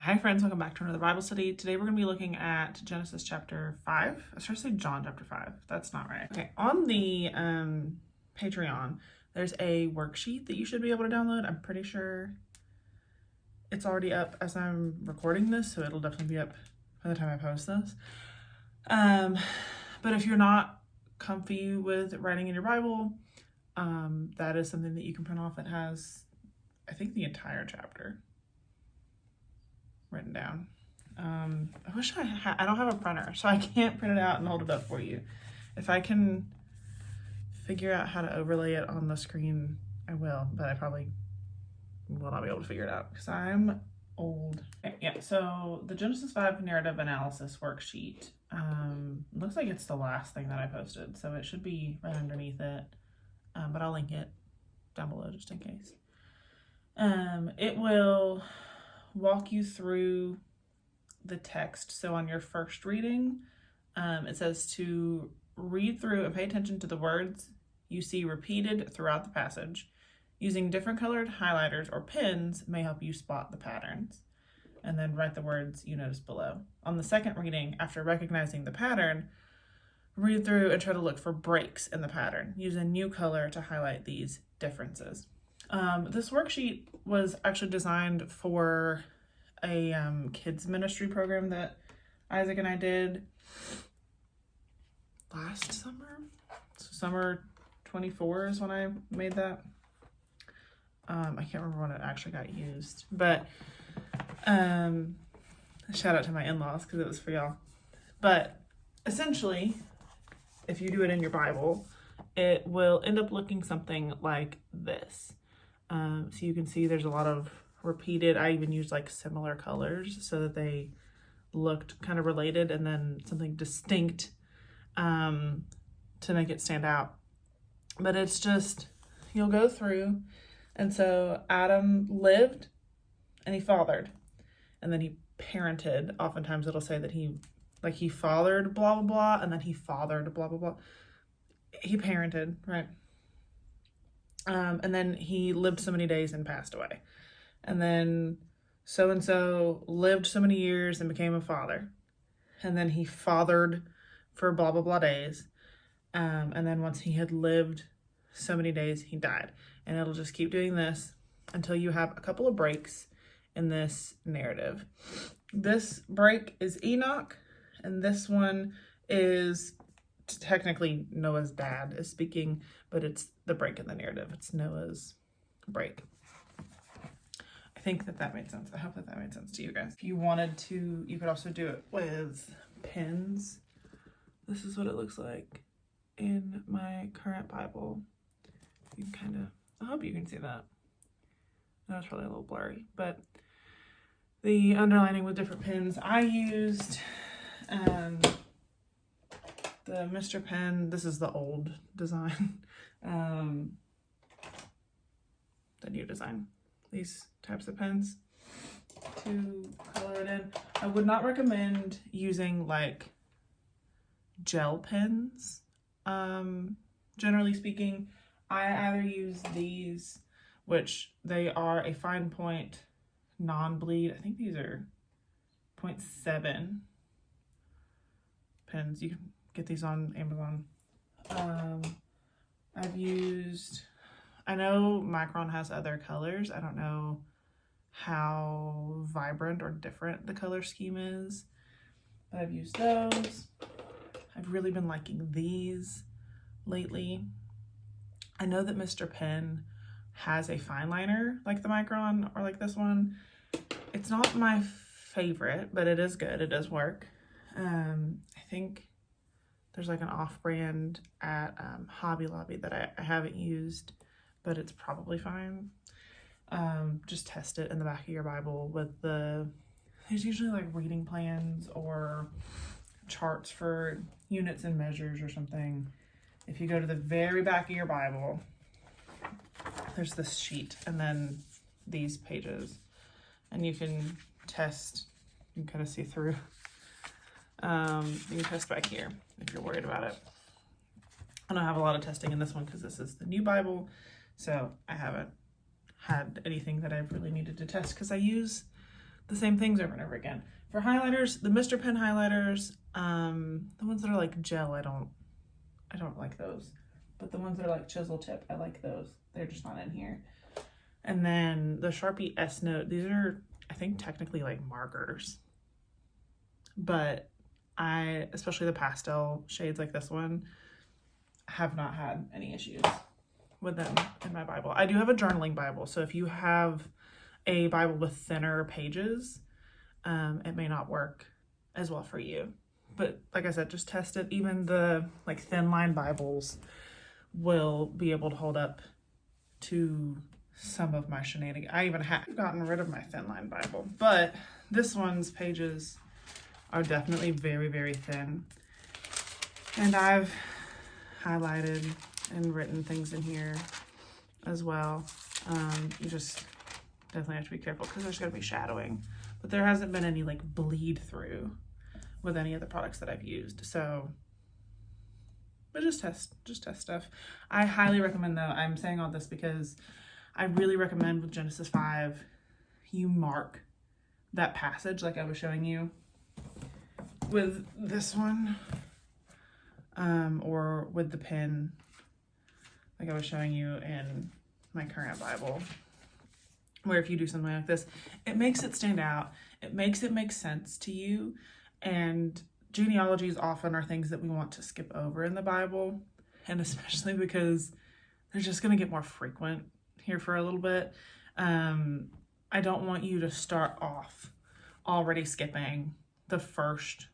Hi friends, welcome back to another Bible study. Today we're going to be looking at Genesis chapter 5. I was trying to say John chapter 5. That's not right. Okay, on the Patreon, there's a worksheet that you should be able to download. I'm pretty sure it's already up as I'm recording this, so it'll definitely be up by the time I post this. But if you're not comfy with writing in your Bible, that is something that you can print off that has, I think, the entire chapter written down. I wish I don't have a printer, so I can't print it out and hold it up for you. If I can figure out how to overlay it on the screen, I will, but I probably will not be able to figure it out because I'm old. Okay, yeah, so the Genesis 5 narrative analysis worksheet looks like it's the last thing that I posted, so it should be right underneath it, but I'll link it down below just in case. It will walk you through the text. So on your first reading, it says to read through and pay attention to the words you see repeated throughout the passage. Using different colored highlighters or pens may help you spot the patterns. And then write the words you notice below. On the second reading, after recognizing the pattern, read through and try to look for breaks in the pattern. Use a new color to highlight these differences. This worksheet was actually designed for a kids ministry program that Isaac and I did last summer. So summer 24 is when I made that. I can't remember when it actually got used, but shout out to my in-laws because it was for y'all. But essentially, if you do it in your Bible, it will end up looking something like this. So you can see there's a lot of repeated, I even used like similar colors so that they looked kind of related, and then something distinct to make it stand out. But it's just, you'll go through, and so Adam lived and he fathered, and then he parented. Oftentimes it'll say that he fathered blah blah blah, and then he fathered blah blah blah. He parented, right? And then he lived so many days and passed away. And then so-and-so lived so many years and became a father. And then he fathered for blah, blah, blah days. And then once he had lived so many days, he died. And it'll just keep doing this until you have a couple of breaks in this narrative. This break is Enoch, and this one is technically Noah's dad is speaking, but it's the break in the narrative. It's Noah's break. I think that made sense. I hope that made sense to you guys. If you wanted to, you could also do it with pens. This is what it looks like in my current Bible. You can kind of, I hope you can see that. That was probably a little blurry, but the underlining with different pens. I used the Mr. Pen. This is the old design. The new design. These types of pens to color it in. I would not recommend using like gel pens. Generally speaking, I either use these, which they are a fine point non-bleed. I think these are 0.7 pens. You can get these on Amazon. I've used, I know Micron has other colors. I don't know how vibrant or different the color scheme is, but I've used those. I've really been liking these lately. I know that Mr. Pen has a fine liner like the Micron or like this one. It's not my favorite, but it is good. It does work. I think there's like an off-brand at Hobby Lobby that I haven't used, but it's probably fine. Just test it in the back of your Bible with there's usually like reading plans or charts for units and measures or something. If you go to the very back of your Bible, there's this sheet and then these pages, and you can test, you can kind of see through. You can test back here if you're worried about it. I don't have a lot of testing in this one because this is the new Bible, so I haven't had anything that I've really needed to test because I use the same things over and over again. For highlighters, the Mr. Pen highlighters, the ones that are like gel, I don't like those. But the ones that are like chisel tip, I like those. They're just not in here. And then the Sharpie S Note, these are, I think, technically like markers. But especially the pastel shades like this one, have not had any issues with them in my Bible. I do have a journaling Bible, so if you have a Bible with thinner pages, it may not work as well for you. But like I said, just test it. Even the like thin line Bibles will be able to hold up to some of my shenanigans. I even have gotten rid of my thin line Bible, but this one's pages are definitely very, very thin. And I've highlighted and written things in here as well. You just definitely have to be careful because there's going to be shadowing. But there hasn't been any like bleed through with any of the products that I've used. So, but just test stuff. I highly recommend, though, I'm saying all this because I really recommend with Genesis 5, you mark that passage like I was showing you with this one, or with the pen like I was showing you in my current Bible, where if you do something like this, it makes it stand out. It makes it make sense to you. And genealogies often are things that we want to skip over in the Bible, and especially because they're just going to get more frequent here for a little bit. I don't want you to start off already skipping the first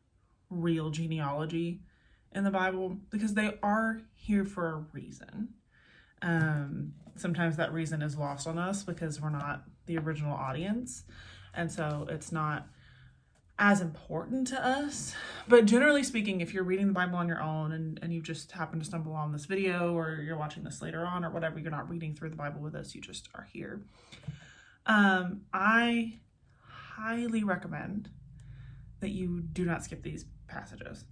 real genealogy in the Bible, because they are here for a reason. Sometimes that reason is lost on us because we're not the original audience, and so it's not as important to us. But generally speaking, if you're reading the Bible on your own and you just happen to stumble on this video, or you're watching this later on or whatever, you're not reading through the Bible with us, you just are here. I highly recommend that you do not skip these passages,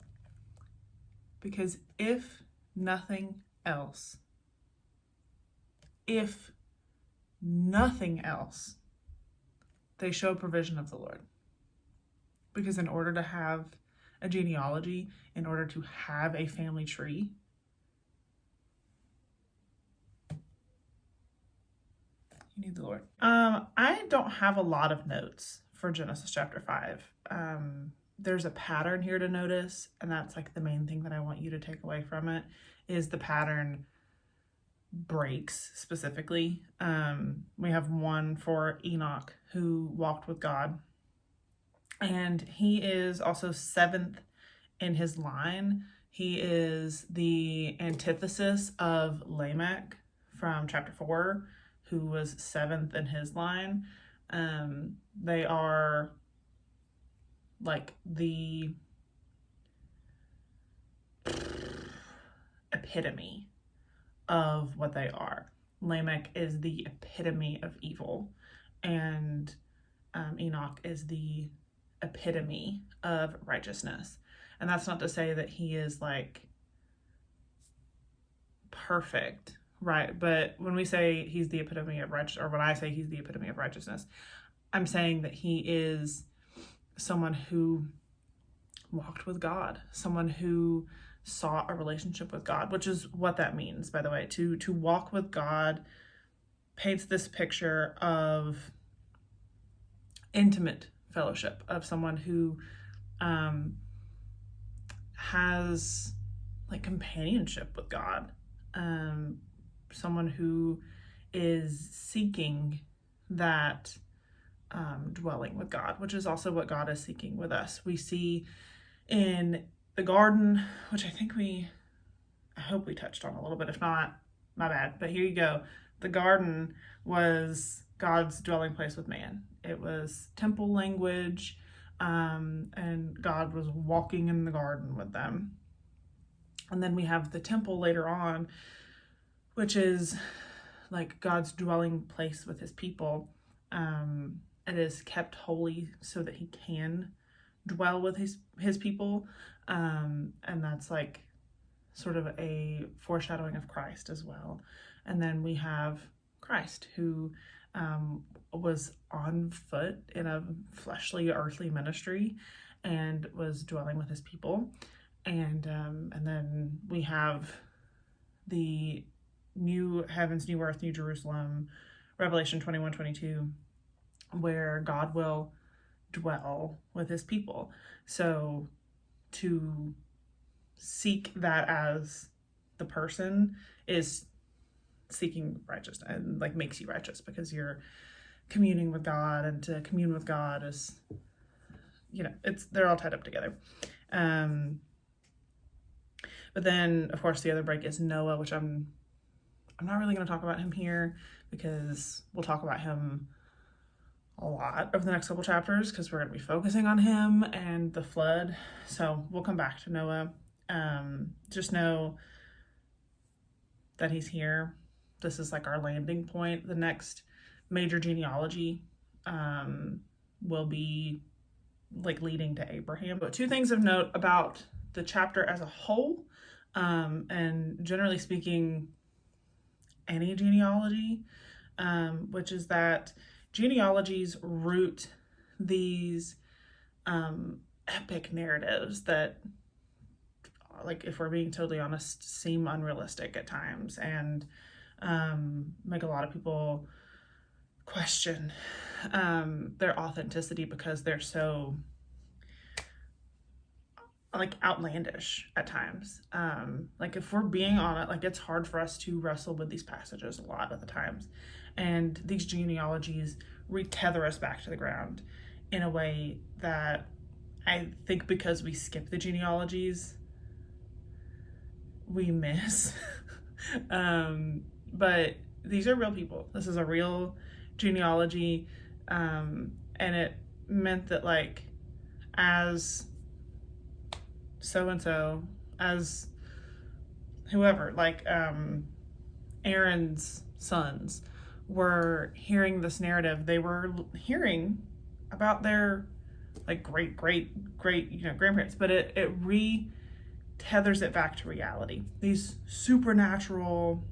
because if nothing else, they show provision of the Lord. Because in order to have a genealogy, in order to have a family tree, you need the Lord. I don't have a lot of notes for Genesis chapter 5. There's a pattern here to notice, and that's like the main thing that I want you to take away from it, is the pattern breaks specifically. We have one for Enoch, who walked with God, and he is also 7th in his line. He is the antithesis of Lamech from chapter 4, who was 7th in his line. They are like the epitome of what they are. Lamech is the epitome of evil, and Enoch is the epitome of righteousness. And that's not to say that he is like perfect, right? But when we say he's the epitome of righteousness, or when I say he's the epitome of righteousness, I'm saying that he is someone who walked with God, someone who sought a relationship with God, which is what that means, by the way. To walk with God paints this picture of intimate fellowship, of someone who has like companionship with God, someone who is seeking that dwelling with God, which is also what God is seeking with us. We see in the garden, which I hope we touched on a little bit. If not, my bad. But here you go. The garden was God's dwelling place with man. It was temple language, and God was walking in the garden with them. And then we have the temple later on, which is like God's dwelling place with his people. It is kept holy so that he can dwell with his people. And that's like sort of a foreshadowing of Christ as well. And then we have Christ, who was on foot in a fleshly, earthly ministry and was dwelling with his people. And then we have the new heavens, new earth, new Jerusalem, Revelation 21:22, where God will dwell with his people. So to seek that as the person is seeking righteousness, and like makes you righteous because you're communing with God, and to commune with God is, they're all tied up together. But then of course the other break is Noah, which I'm not really going to talk about him here because we'll talk about him a lot over the next couple chapters because we're going to be focusing on him and the flood. So we'll come back to Noah. Just know that he's here. This is like our landing point. The next major genealogy will be like leading to Abraham. But two things of note about the chapter as a whole, and generally speaking, any genealogy, which is that genealogies root these epic narratives that, like, if we're being totally honest, seem unrealistic at times and make a lot of people question their authenticity because they're so like outlandish at times. Like if we're being on it, like it's hard for us to wrestle with these passages a lot of the times. And these genealogies retether us back to the ground in a way that I think because we skip the genealogies, we miss. But these are real people. This is a real genealogy. And it meant that like as so-and-so, as whoever, like Aaron's sons were hearing this narrative, they were hearing about their like great grandparents, but it re-tethers it back to reality. These supernatural,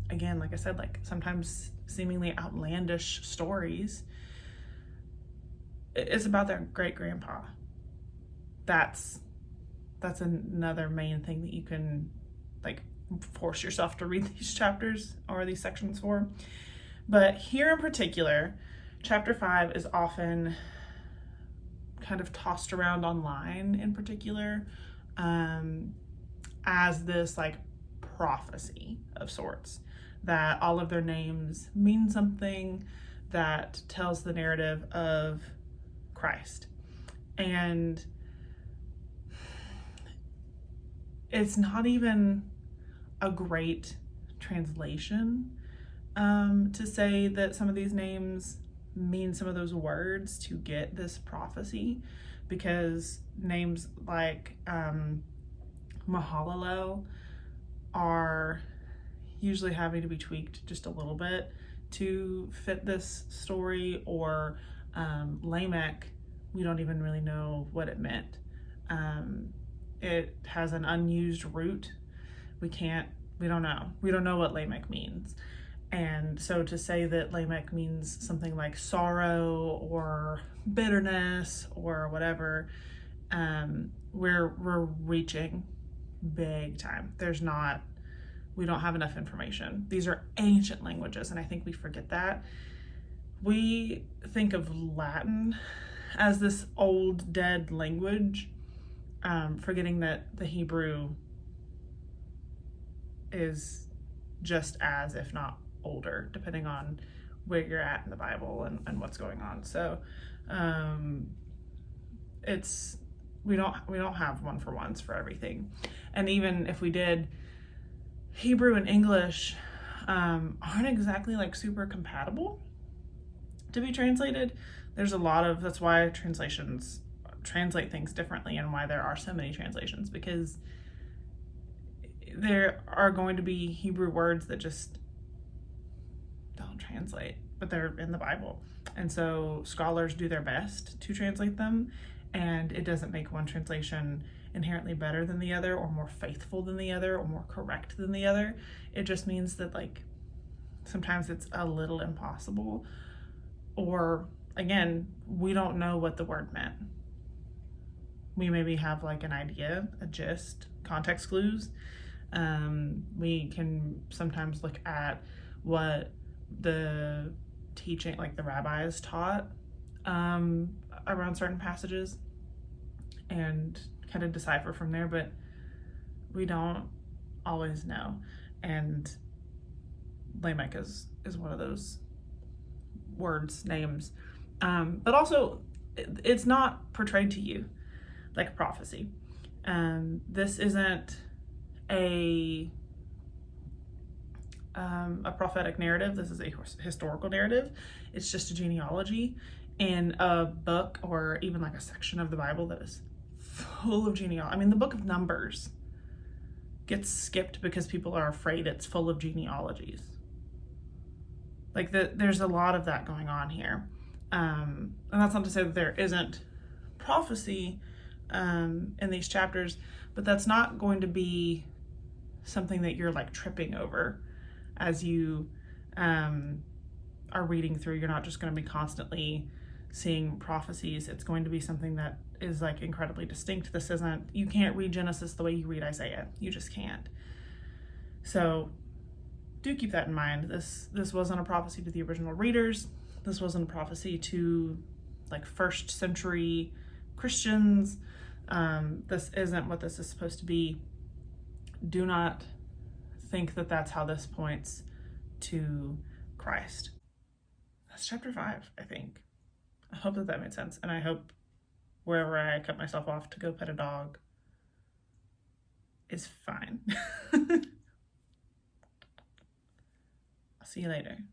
again, like I said, like sometimes seemingly outlandish stories, it's about their great grandpa. That's another main thing that you can like force yourself to read these chapters or these sections for. But here in particular, chapter 5 is often kind of tossed around online in particular as this like prophecy of sorts, that all of their names mean something that tells the narrative of Christ. And it's not even a great translation to say that some of these names mean some of those words to get this prophecy, because names like Mahalalel are usually having to be tweaked just a little bit to fit this story, or Lamech, we don't even really know what it meant. It has an unused root. We don't know what Lamech means. And so to say that Lamech means something like sorrow or bitterness or whatever, we're reaching big time. We don't have enough information. These are ancient languages, and I think we forget that. We think of Latin as this old, dead language, forgetting that the Hebrew is just as, if not older, depending on where you're at in the Bible and what's going on. So we don't have one-for-ones for everything. And even if we did, Hebrew and English aren't exactly like super compatible to be translated. That's why translations translate things differently, and why there are so many translations, because there are going to be Hebrew words that just don't translate, but they're in the Bible. And so scholars do their best to translate them, and it doesn't make one translation inherently better than the other, or more faithful than the other, or more correct than the other. It just means that like sometimes it's a little impossible Or again, we don't know what the word meant. We maybe have like an idea, a gist, context clues. We can sometimes look at what the teaching, like the rabbis taught around certain passages and kind of decipher from there, but we don't always know. And Lamech is one of those words, names. But also, it's not portrayed to you like a prophecy. This isn't a prophetic narrative. This is a historical narrative. It's just a genealogy in a book or even like a section of the Bible that is full of genealogy. I mean, the book of Numbers gets skipped because people are afraid it's full of genealogies. Like there's a lot of that going on here. And that's not to say that there isn't prophecy in these chapters, but that's not going to be something that you're like tripping over as you are reading through. You're not just going to be constantly seeing prophecies. It's going to be something that is like incredibly distinct. This isn't, you can't read Genesis the way you read Isaiah. You just can't. So do keep that in mind. This wasn't a prophecy to the original readers. This wasn't a prophecy to like first century Christians. This isn't what this is supposed to be. Do not think that that's how this points to Christ. That's chapter 5, I think. I hope that made sense. And I hope wherever I cut myself off to go pet a dog is fine. I'll see you later.